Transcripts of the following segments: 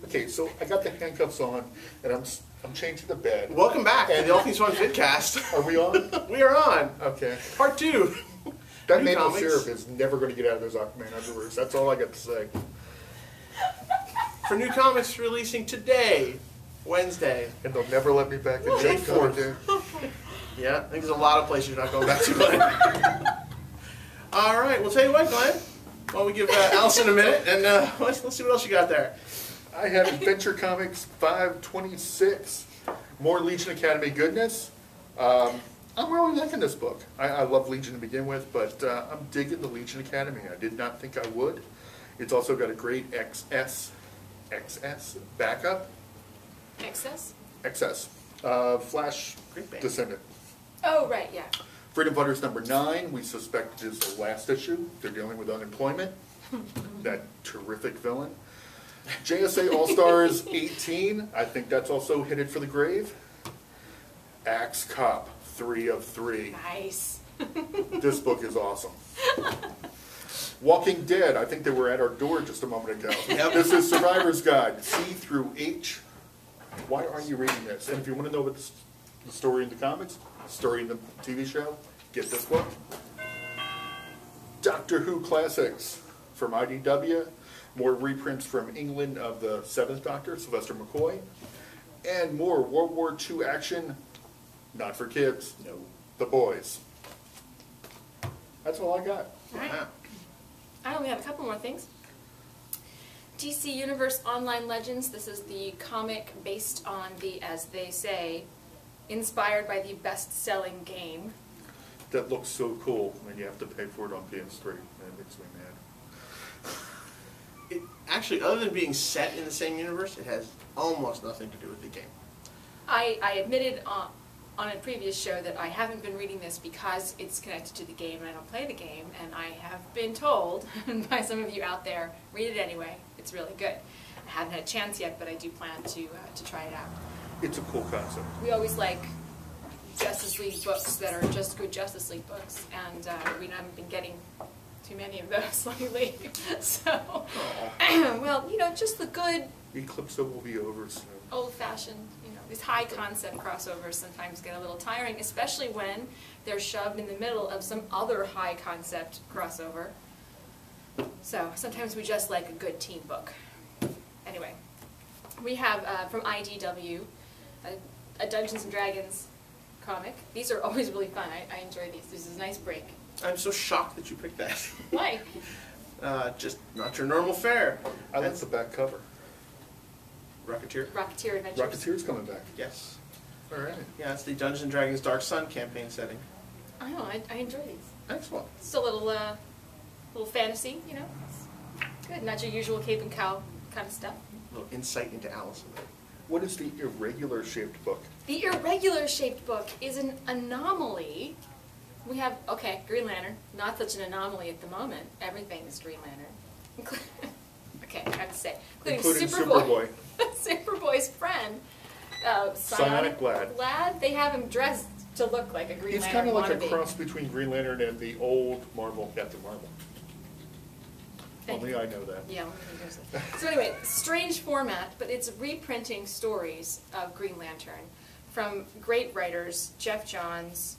Okay, so I got the handcuffs on, and I'm changing the bed. Welcome back to the All Things Fun Vidcast. Are we on? We are on. Okay. Part 2. That maple syrup is never going to get out of those Aquaman underwears. That's all I got to say. For new comics releasing today, Wednesday. And they'll never let me back in May Jake 4th. Yeah, I think there's a lot of places you're not going back to, Glenn. All right, we'll tell you what, Glenn. Why don't we give Allison a minute, and let's see what else you got there. I have Adventure Comics 526. More Legion Academy goodness. I'm really liking this book. I love Legion to begin with, but I'm digging the Legion Academy. I did not think I would. It's also got a great XS backup. XS. Flash Descendant. Oh, right, yeah. Freedom Fighters number 9, we suspect is the last issue. They're dealing with unemployment. That terrific villain. JSA All-Stars 18, I think that's also headed for the grave. Axe Cop 3 of 3. Nice. This book is awesome. Walking Dead, I think they were at our door just a moment ago. Yep. This is Survivor's Guide, C through H. Why aren't you reading this? And if you want to know about the story in the comics, the story in the TV show, get this book. Doctor Who Classics from IDW. More reprints from England of the 7th Doctor, Sylvester McCoy. And more World War II action, not for kids, no, the boys. That's all I got. All right. I only have a couple more things. DC Universe Online Legends. This is the comic based on the, as they say, inspired by the best-selling game. That looks so cool, and you have to pay for it on PS3. That makes me mad. Actually, other than being set in the same universe, it has almost nothing to do with the game. I admitted on a previous show that I haven't been reading this because it's connected to the game and I don't play the game, and I have been told by some of you out there, read it anyway. It's really good. I haven't had a chance yet, but I do plan to try it out. It's a cool concept. We always like Justice League books that are just good Justice League books, and we haven't been getting too many of those lately. So, well, you know, just the good Eclipse will be over soon. old-fashioned, you know, these high-concept crossovers sometimes get a little tiring, especially when they're shoved in the middle of some other high-concept crossover. So sometimes we just like a good team book. Anyway, we have from IDW a Dungeons & Dragons comic. These are always really fun. I enjoy these. This is a nice break. I'm so shocked that you picked that. Why? Just not your normal fare. I like the back cover. Rocketeer? Rocketeer Adventures. Rocketeer's coming back. Yes. All right. Yeah, it's the Dungeons & Dragons Dark Sun campaign setting. I don't know. I enjoy these. Excellent. It's a little fantasy, you know. It's good. Not your usual cape and cow kind of stuff. A little insight into Allison. What is the irregular shaped book? The irregular shaped book is an anomaly. We have, okay, Green Lantern. Not such an anomaly at the moment. Everything is Green Lantern. Okay, I have to say. Including Superboy. Superboy's friend. Psionic Lad. They have him dressed to look like a Green He's Lantern kind of like wannabe. a cross between Green Lantern and the old Marvel Captain Marvel. Only I know that. Yeah, only he knows that. So anyway, strange format, but it's reprinting stories of Green Lantern from great writers, Jeff Johns,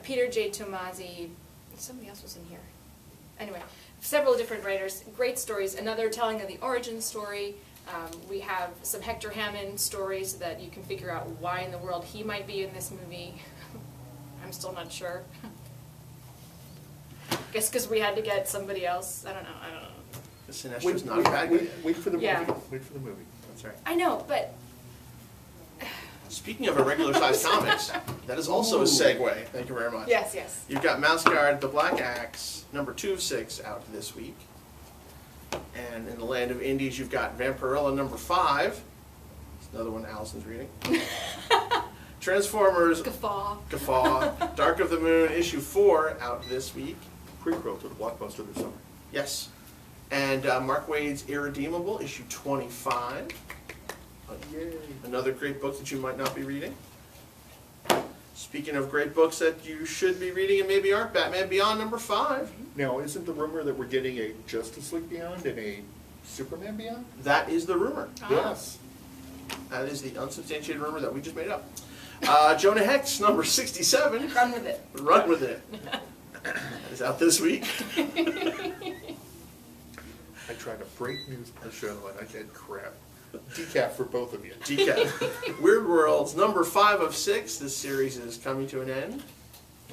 Peter J. Tomasi, somebody else was in here. Anyway, several different writers, great stories. Another telling of the origin story. We have some Hector Hammond stories so that you can figure out why in the world he might be in this movie. I'm still not sure. Guess because we had to get somebody else. I don't know. The Sinestro's not a bad guy. Wait for the movie. Yeah. Wait for the movie. That's right. I know, but Speaking of irregular sized comics, that is also a segue. Thank you very much. yes, yes. You've got Mouse Guard, The Black Axe, number 2 of 6 out this week. And in the land of indies, you've got Vampirella number 5. It's another one Allison's reading. Transformers, Guffaw. Dark of the Moon, issue 4 out this week. Prequel to the blockbuster this summer. Yes. And Mark Waid's Irredeemable, issue 25. Yay. Another great book that you might not be reading. Speaking of great books that you should be reading and maybe aren't, Batman Beyond number 5. Now, isn't the rumor that we're getting a Justice League Beyond and a Superman Beyond? That is the rumor. Yes. That is the unsubstantiated rumor that we just made up. Jonah Hex, number 67. Run with it. Run with it. That is out this week. I tried to break news on the show and I get crap. Decaf for both of you. Decaf. Weird Worlds, number 5 of 6. This series is coming to an end.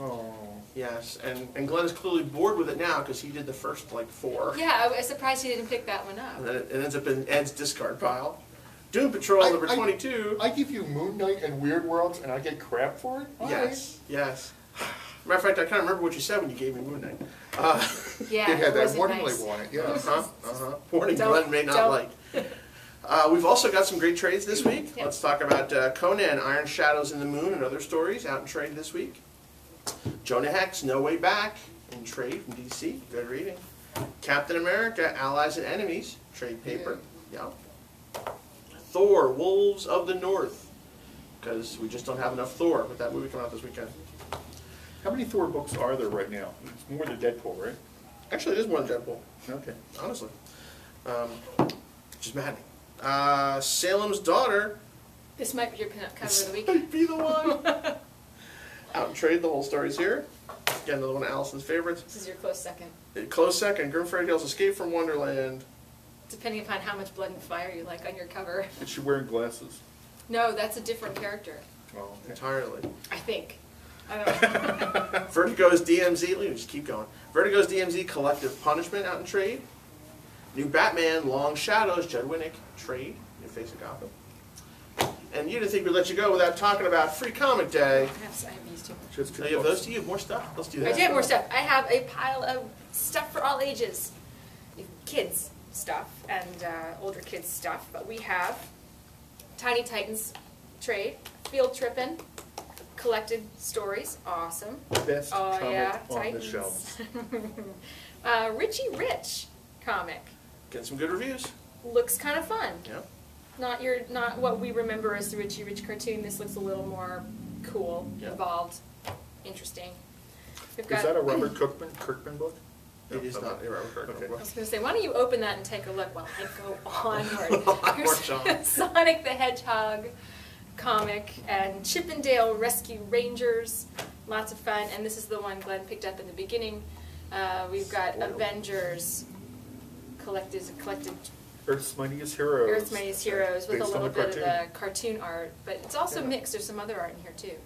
Oh. Yes, and Glenn is clearly bored with it now because he did the first, 4. Yeah, I was surprised he didn't pick that one up. And then it ends up in Ed's discard pile. Doom Patrol, number 22. I give you Moon Knight and Weird Worlds and I get crap for it? All Yes, yes. Matter of fact, I kind of remember what you said when you gave me Moon Knight. Yeah, It had that wasn't warning nice. label on it, yes. Warning Don't- Glenn may not don't. like. We've also got some great trades this week. Yep. Let's talk about Conan, Iron Shadows in the Moon, and other stories out in trade this week. Jonah Hex, No Way Back, in trade from DC. Good reading. Captain America, Allies and Enemies, trade paper. Yeah. Thor, Wolves of the North, because we just don't have enough Thor with that movie coming out this weekend. How many Thor books are there right now? It's more than Deadpool, right? Actually, it is more than Deadpool, Okay. honestly. Which is maddening. Salem's Daughter, This might be your pinup cover of the week. might be the one. Out in trade, the whole story's here. Again, another one of Allison's favorites. This is your close second. Close second, Grim Fairy Tales Escape from Wonderland. Depending upon how much blood and fire you like on your cover. Is she wearing glasses? No, that's a different character, Oh, okay. Entirely. I think. I don't know. Vertigo's DMZ, let me just keep going. Vertigo's DMZ Collective Punishment out in trade. New Batman, Long Shadows, Judd Winnick, trade. New Face of Gotham. And you didn't think we'd let you go without talking about Free Comic Day. I have these two. Just Oh, two you have books. those two? You have more stuff. Let's do I that. do have more stuff. I have a pile of stuff for all ages. Kids stuff and older kids stuff. But we have Tiny Titans trade, Field Trippin', collected stories, awesome. Best Oh comic yeah, on Titans. the shelves. Richie Rich comic. Getting some good reviews. Looks kind of fun. Yeah. Not what we remember as the Richie Rich cartoon. This looks a little more cool, Yeah. involved, interesting. We've Is that a Robert Kirkman book? It is not a Robert Kirkman Okay. I book. was going to say, why don't you open that and take a look while I go onward. Onward, John. Here's Sonic the Hedgehog comic and Chippendale Rescue Rangers. Lots of fun. And this is the one Glenn picked up in the beginning. We've got Spoiled. Avengers collected Earth's Mightiest Heroes. Earth's Mightiest Heroes with a Based on little the bit of the cartoon art. But it's also Yeah. mixed. There's some other art in here too.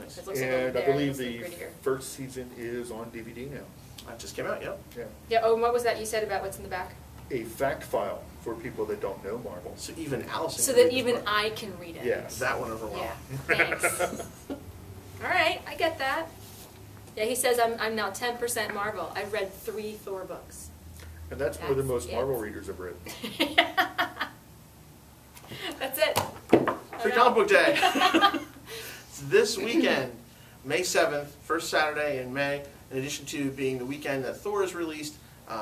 Nice. It looks a little And I there, believe it's a the little grittier. first season is on DVD now. That just came out, yep. Yeah. Yeah, oh, and what was that you said about what's in the back? A fact file for people that don't know Marvel. So even Allison So can that read this even book. I can read it. Yes. That one overwhelmed. Yeah, thanks. All right, I get that. Yeah, he says I'm now 10% Marvel. I've read 3 Thor books. And that's more than That's most it. Marvel readers have read. That's it. Free Comic Book Day. It's this weekend, May 7th, first Saturday in May. In addition to being the weekend that Thor is released,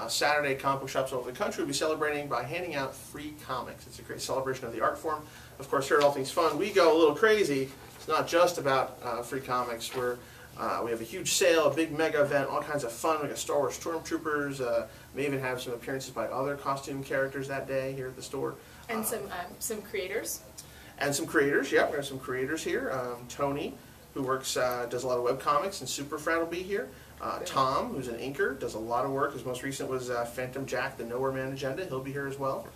Saturday comic book shops all over the country will be celebrating by handing out free comics. It's a great celebration of the art form. Of course, here at All Things Fun, we go a little crazy. It's not just about free comics. We have a huge sale, a big mega event, all kinds of fun. We got Star Wars Stormtroopers. May even have some appearances by other costume characters that day here at the store. And some creators. And some creators, yeah, we have some creators here. Tony, who works, does a lot of webcomics, and Superfrat will be here. Tom, who's an inker, does a lot of work. His most recent was Phantom Jack, the Nowhere Man Agenda. He'll be here as well,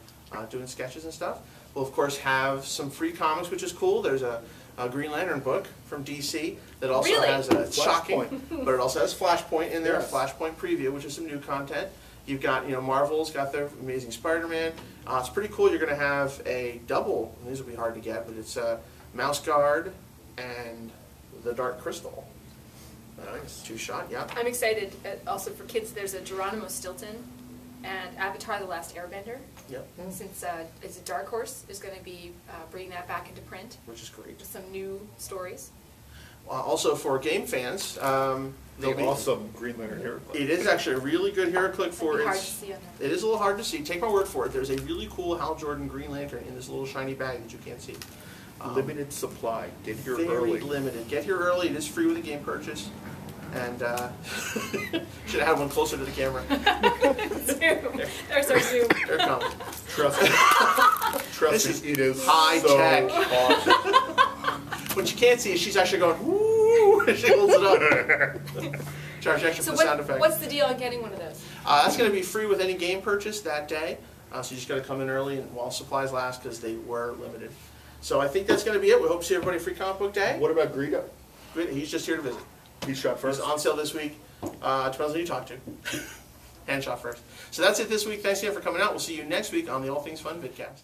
doing sketches and stuff. We'll, of course, have some free comics, which is cool. There's a Green Lantern book from DC that also Really? has a shocking, but it also has Flashpoint in there, Yes. a Flashpoint preview, which is some new content. You've got, Marvel's got their Amazing Spider-Man. It's pretty cool. You're going to have a double, and these will be hard to get, but it's Mouse Guard and the Dark Crystal. Nice. 2-shot, yeah. I'm excited. Also for kids, there's a Geronimo Stilton and Avatar: The Last Airbender. Yep, Since is it Dark Horse is going to be bringing that back into print which is great. with some new stories. Also for game fans, there'll The be awesome Green Lantern Hero Club. It is actually a really good HeroClix for It'd be hard it. to see on that. It is a little hard to see. Take my word for it. There's a really cool Hal Jordan Green Lantern in this little shiny bag that you can't see. Limited supply. Get here Very early. limited. Get here early. It is free with a game purchase. And should have had one closer to the camera. Zoom. There's our Zoom. Here it comes. Trust me. Trust This me, it is high so tech. awesome. What you can't see is she's actually going, woo, as she holds it up. Charge extra So for the sound effect. what's the deal on getting one of those? That's going to be free with any game purchase that day. So you just got to come in early and while supplies last because they were limited. So I think that's going to be it. We hope to see everybody free comic book day. What about Greedo? Good. He's just here to visit. He shot He's first. on sale this week. Depends on who you talk to. Hand shot first. So that's it this week. Thanks again for coming out. We'll see you next week on the All Things Fun Vidcast.